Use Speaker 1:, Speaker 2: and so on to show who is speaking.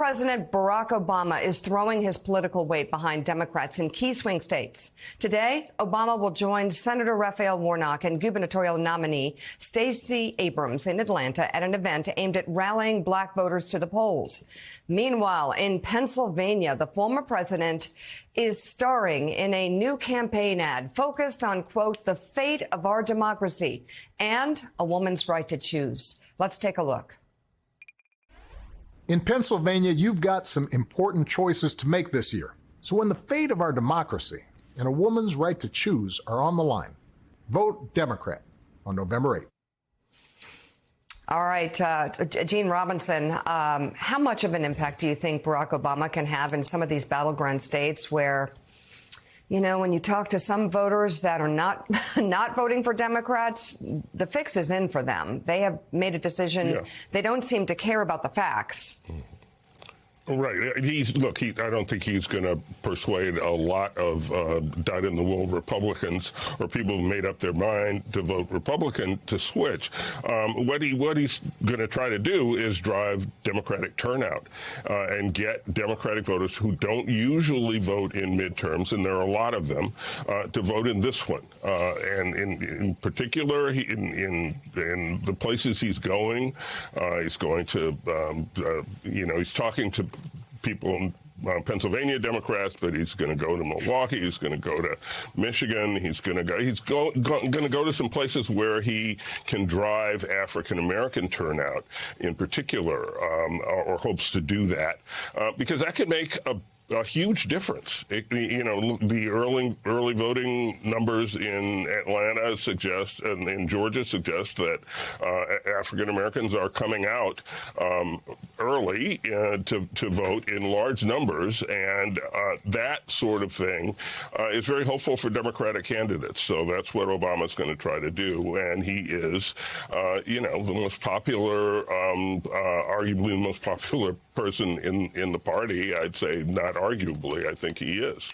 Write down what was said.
Speaker 1: President Barack Obama is throwing his political weight behind Democrats in key swing states. Today, Obama will join Senator Raphael Warnock and gubernatorial nominee Stacey Abrams in Atlanta at an event aimed at rallying black voters to the polls. Meanwhile, in Pennsylvania, the former president is starring in a new campaign ad focused on, quote, the fate of our democracy and a woman's right to choose. Let's take a look.
Speaker 2: In Pennsylvania, you've got some important choices to make this year. So when the fate of our democracy and a woman's right to choose are on the line, vote Democrat on November 8th.
Speaker 1: All right, Gene Robinson, how much of an impact do you think Barack Obama can have in some of these battleground states where, you know, when you talk to some voters that are not voting for Democrats, the fix is in for them. They have made a decision. Yeah. They don't seem to care about the facts.
Speaker 3: Right. I don't think he's going to persuade a lot of dyed-in-the-wool Republicans or people who made up their mind to vote Republican to switch. What he's going to try to do is drive Democratic turnout and get Democratic voters who don't usually vote in midterms, and there are a lot of them, to vote in this one. And in particular, in the places he's going to, he's talking to people in Pennsylvania Democrats, but he's going to go to Milwaukee. He's going to go to Michigan. He's going to go to some places where he can drive African American turnout, in particular, or hopes to do that, because that could make a huge difference. The early voting numbers in Atlanta suggest, and in Georgia suggest, that African Americans are coming out early to vote in large numbers, and that sort of thing is very hopeful for Democratic candidates. So that's what Obama's going to try to do, and he is, the most popular, arguably the most popular person in the party. I'd say not arguably, I think he is.